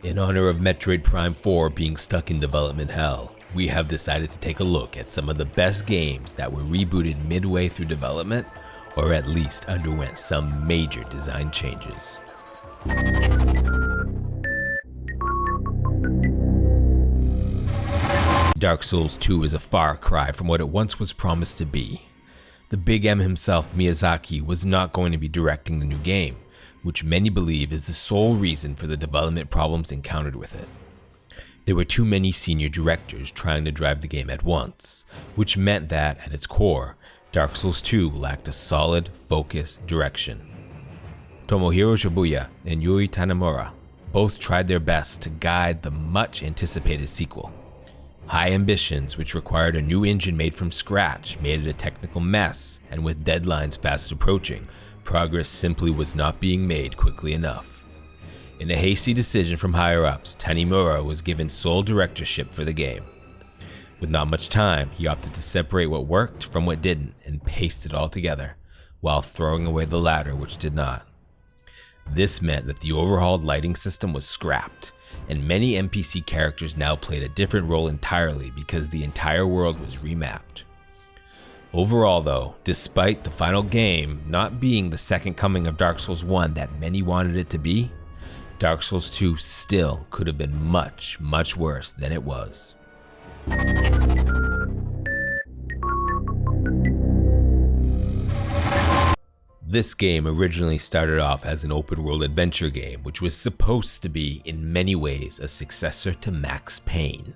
In honor of Metroid Prime 4 being stuck in development hell, we have decided to take a look at some of the best games that were rebooted midway through development, or at least underwent some major design changes. Dark Souls 2 is a far cry from what it once was promised to be. The Big M himself, Miyazaki, was not going to be directing the new game, which many believe is the sole reason for the development problems encountered with it. There were too many senior directors trying to drive the game at once, which meant that, at its core, Dark Souls 2 lacked a solid, focused direction. Tomohiro Shibuya and Yui Tanimura both tried their best to guide the much-anticipated sequel. High ambitions, which required a new engine made from scratch, made it a technical mess, and with deadlines fast approaching, progress simply was not being made quickly enough. In a hasty decision from higher-ups, Tanimura was given sole directorship for the game. With not much time, he opted to separate what worked from what didn't and paste it all together, while throwing away the latter which did not. This meant that the overhauled lighting system was scrapped, and many NPC characters now played a different role entirely because the entire world was remapped. Overall though, despite the final game not being the second coming of Dark Souls 1 that many wanted it to be, Dark Souls 2 still could have been much, much worse than it was. This game originally started off as an open world adventure game, which was supposed to be in many ways a successor to Max Payne.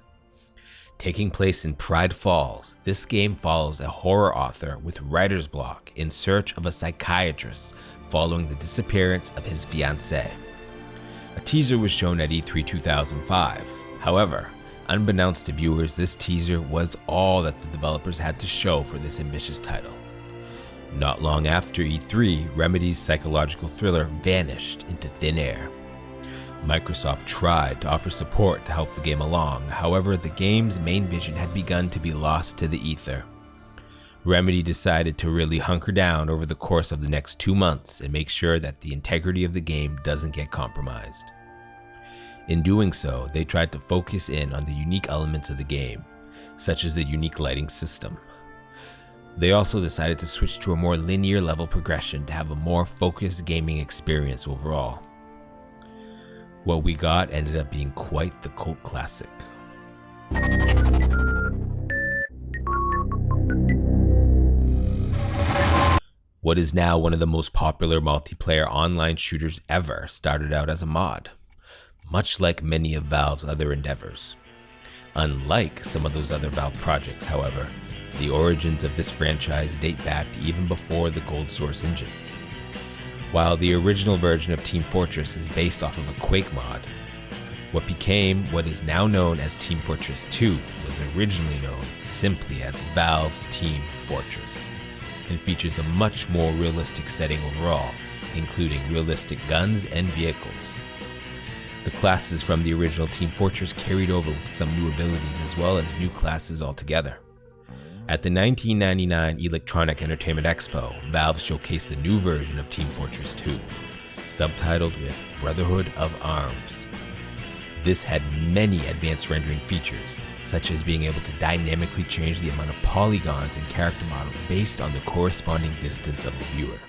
Taking place in Pride Falls, this game follows a horror author with writer's block in search of a psychiatrist following the disappearance of his fiancée. A teaser was shown at E3 2005. However, unbeknownst to viewers, this teaser was all that the developers had to show for this ambitious title. Not long after E3, Remedy's psychological thriller vanished into thin air. Microsoft tried to offer support to help the game along, however the game's main vision had begun to be lost to the ether. Remedy decided to really hunker down over the course of the next 2 months and make sure that the integrity of the game doesn't get compromised. In doing so, they tried to focus in on the unique elements of the game, such as the unique lighting system. They also decided to switch to a more linear level progression to have a more focused gaming experience overall. What we got ended up being quite the cult classic. What is now one of the most popular multiplayer online shooters ever started out as a mod, much like many of Valve's other endeavors. Unlike some of those other Valve projects, however, the origins of this franchise date back to even before the Gold Source engine. While the original version of Team Fortress is based off of a Quake mod, what became what is now known as Team Fortress 2 was originally known simply as Valve's Team Fortress, and features a much more realistic setting overall, including realistic guns and vehicles. The classes from the original Team Fortress carried over with some new abilities as well as new classes altogether. At the 1999 Electronic Entertainment Expo, Valve showcased a new version of Team Fortress 2, subtitled with Brotherhood of Arms. This had many advanced rendering features, such as being able to dynamically change the amount of polygons and character models based on the corresponding distance of the viewer.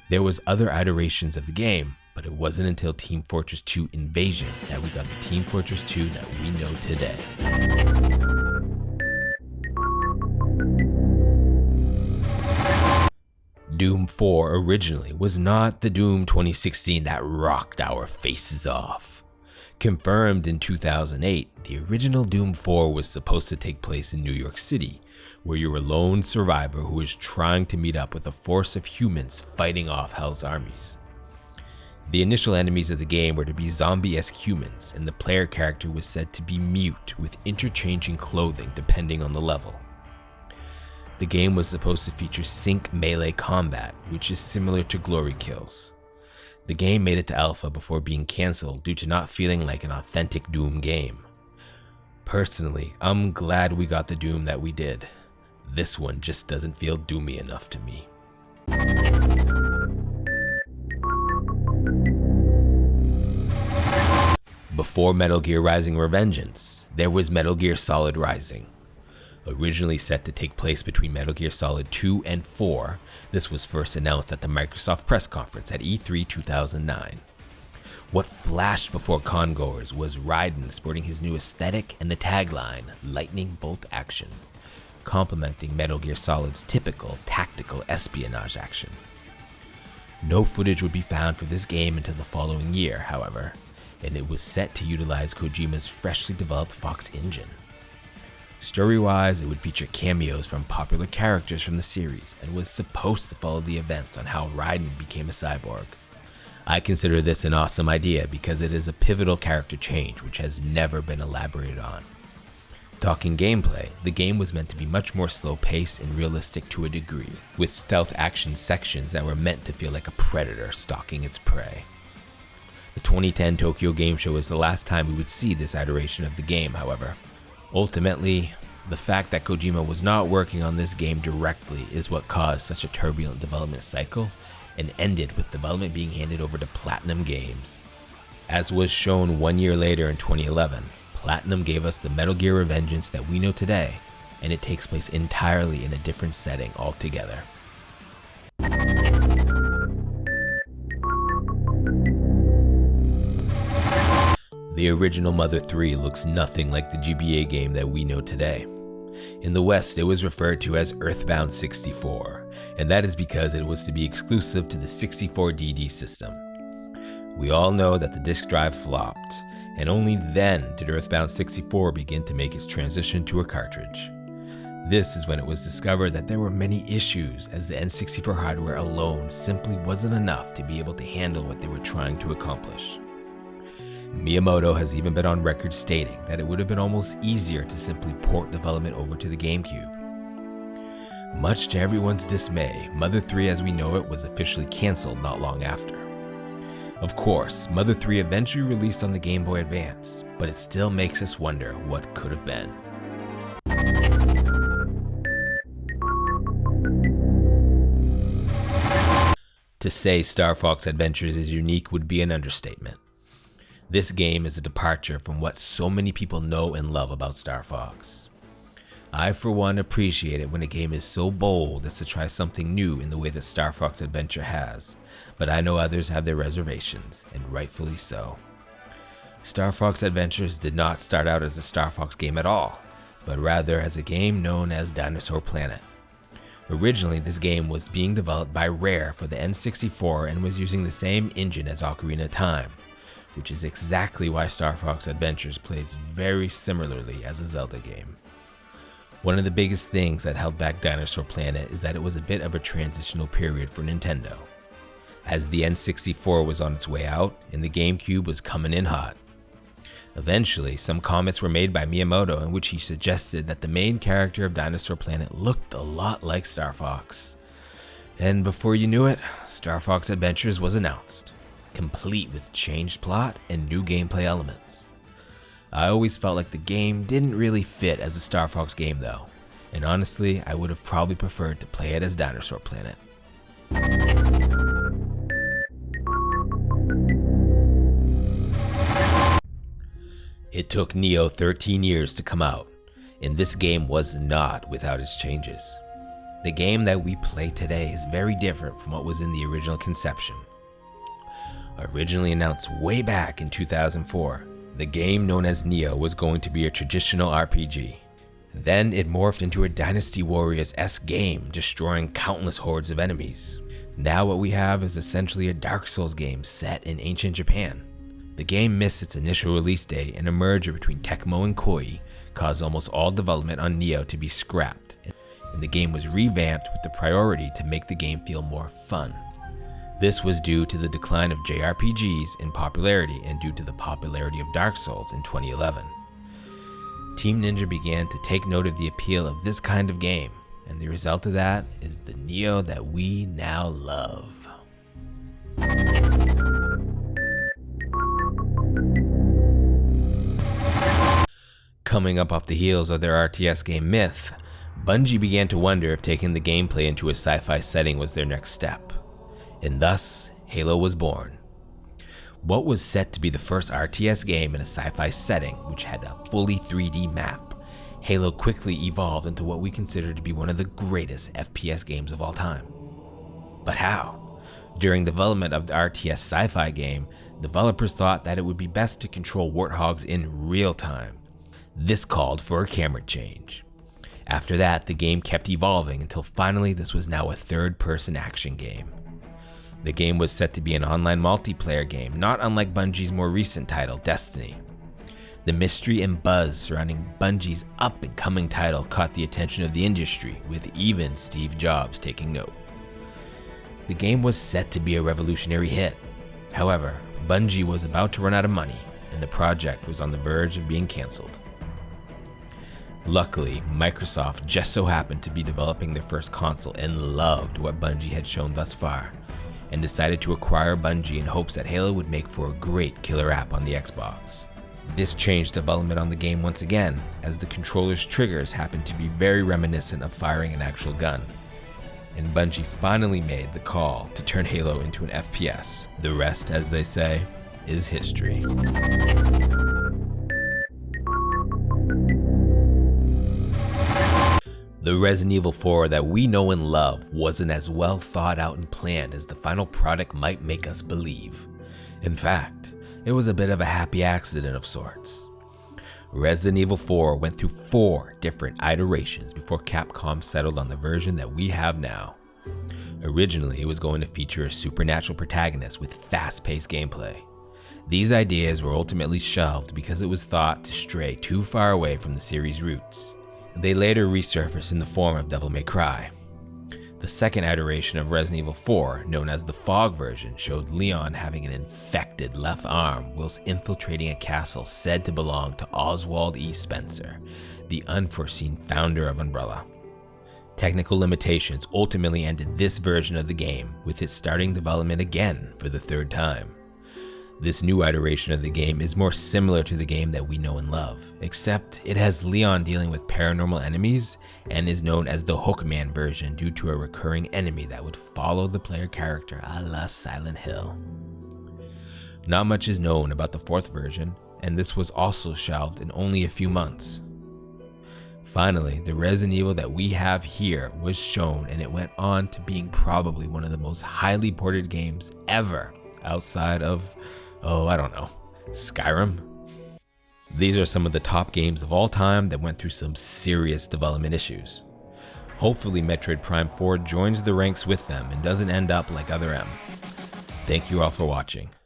There was other iterations of the game, but it wasn't until Team Fortress 2 Invasion that we got the Team Fortress 2 that we know today. Doom 4 originally was not the Doom 2016 that rocked our faces off. Confirmed in 2008, the original Doom 4 was supposed to take place in New York City, where you're a lone survivor who is trying to meet up with a force of humans fighting off Hell's armies. The initial enemies of the game were to be zombie-esque humans, and the player character was said to be mute with interchanging clothing depending on the level. The game was supposed to feature sync melee combat, which is similar to Glory Kills. The game made it to alpha before being cancelled due to not feeling like an authentic Doom game. Personally, I'm glad we got the Doom that we did. This one just doesn't feel doomy enough to me. Before Metal Gear Rising: Revengeance, there was Metal Gear Solid Rising. Originally set to take place between Metal Gear Solid 2 and 4, this was first announced at the Microsoft press conference at E3 2009. What flashed before congoers was Raiden sporting his new aesthetic and the tagline, Lightning Bolt Action, complementing Metal Gear Solid's typical tactical espionage action. No footage would be found for this game until the following year, however, and it was set to utilize Kojima's freshly developed Fox engine. Story-wise, it would feature cameos from popular characters from the series and was supposed to follow the events on how Raiden became a cyborg. I consider this an awesome idea because it is a pivotal character change which has never been elaborated on. Talking gameplay, the game was meant to be much more slow-paced and realistic to a degree, with stealth action sections that were meant to feel like a predator stalking its prey. The 2010 Tokyo Game Show was the last time we would see this iteration of the game, however. Ultimately, the fact that Kojima was not working on this game directly is what caused such a turbulent development cycle and ended with development being handed over to Platinum Games. As was shown 1 year later in 2011, Platinum gave us the Metal Gear Revengeance that we know today, and it takes place entirely in a different setting altogether. The original Mother 3 looks nothing like the GBA game that we know today. In the West, it was referred to as Earthbound 64, and that is because it was to be exclusive to the 64DD system. We all know that the disk drive flopped, and only then did Earthbound 64 begin to make its transition to a cartridge. This is when it was discovered that there were many issues, as the N64 hardware alone simply wasn't enough to be able to handle what they were trying to accomplish. Miyamoto has even been on record stating that it would have been almost easier to simply port development over to the GameCube. Much to everyone's dismay, Mother 3 as we know it was officially cancelled not long after. Of course, Mother 3 eventually released on the Game Boy Advance, but it still makes us wonder what could have been. To say Star Fox Adventures is unique would be an understatement. This game is a departure from what so many people know and love about Star Fox. I for one appreciate it when a game is so bold as to try something new in the way that Star Fox Adventure has, but I know others have their reservations, and rightfully so. Star Fox Adventures did not start out as a Star Fox game at all, but rather as a game known as Dinosaur Planet. Originally, this game was being developed by Rare for the N64 and was using the same engine as Ocarina of Time, which is exactly why Star Fox Adventures plays very similarly as a Zelda game. One of the biggest things that held back Dinosaur Planet is that it was a bit of a transitional period for Nintendo, as the N64 was on its way out and the GameCube was coming in hot. Eventually, some comments were made by Miyamoto in which he suggested that the main character of Dinosaur Planet looked a lot like Star Fox. And before you knew it, Star Fox Adventures was announced, complete with changed plot and new gameplay elements. I always felt like the game didn't really fit as a Star Fox game though, and honestly I would have probably preferred to play it as Dinosaur Planet. It took Neo 13 years to come out, and this game was not without its changes. The game that we play today is very different from what was in the original conception. Originally announced way back in 2004, the game known as Neo was going to be a traditional RPG. Then it morphed into a Dynasty Warriors-esque game, destroying countless hordes of enemies. Now what we have is essentially a Dark Souls game set in ancient Japan. The game missed its initial release date, and a merger between Tecmo and Koei caused almost all development on Neo to be scrapped, and the game was revamped with the priority to make the game feel more fun. This was due to the decline of JRPGs in popularity and due to the popularity of Dark Souls in 2011. Team Ninja began to take note of the appeal of this kind of game, and the result of that is the Neo that we now love. Coming up off the heels of their RTS game Myth, Bungie began to wonder if taking the gameplay into a sci-fi setting was their next step. And thus, Halo was born. What was set to be the first RTS game in a sci-fi setting, which had a fully 3D map, Halo quickly evolved into what we consider to be one of the greatest FPS games of all time. But how? During development of the RTS sci-fi game, developers thought that it would be best to control warthogs in real time. This called for a camera change. After that, the game kept evolving until finally this was now a third-person action game. The game was set to be an online multiplayer game, not unlike Bungie's more recent title, Destiny. The mystery and buzz surrounding Bungie's up-and-coming title caught the attention of the industry, with even Steve Jobs taking note. The game was set to be a revolutionary hit. However, Bungie was about to run out of money, and the project was on the verge of being cancelled. Luckily, Microsoft just so happened to be developing their first console and loved what Bungie had shown thus far, and decided to acquire Bungie in hopes that Halo would make for a great killer app on the Xbox. This changed development on the game once again, as the controller's triggers happened to be very reminiscent of firing an actual gun. And Bungie finally made the call to turn Halo into an FPS. The rest, as they say, is history. The Resident Evil 4 that we know and love wasn't as well thought out and planned as the final product might make us believe. In fact, it was a bit of a happy accident of sorts. Resident Evil 4 went through 4 different iterations before Capcom settled on the version that we have now. Originally, it was going to feature a supernatural protagonist with fast-paced gameplay. These ideas were ultimately shelved because it was thought to stray too far away from the series' roots. They later resurfaced in the form of Devil May Cry. The second iteration of Resident Evil 4, known as the Fog version, showed Leon having an infected left arm whilst infiltrating a castle said to belong to Oswald E. Spencer, the unforeseen founder of Umbrella. Technical limitations ultimately ended this version of the game, with it starting development again for the 3rd time. This new iteration of the game is more similar to the game that we know and love, except it has Leon dealing with paranormal enemies and is known as the Hookman version due to a recurring enemy that would follow the player character a la Silent Hill. Not much is known about the 4th version, and this was also shelved in only a few months. Finally, the Resident Evil that we have here was shown, and it went on to being probably one of the most highly ported games ever outside of, Skyrim. These are some of the top games of all time that went through some serious development issues. Hopefully Metroid Prime 4 joins the ranks with them and doesn't end up like Other M. Thank you all for watching.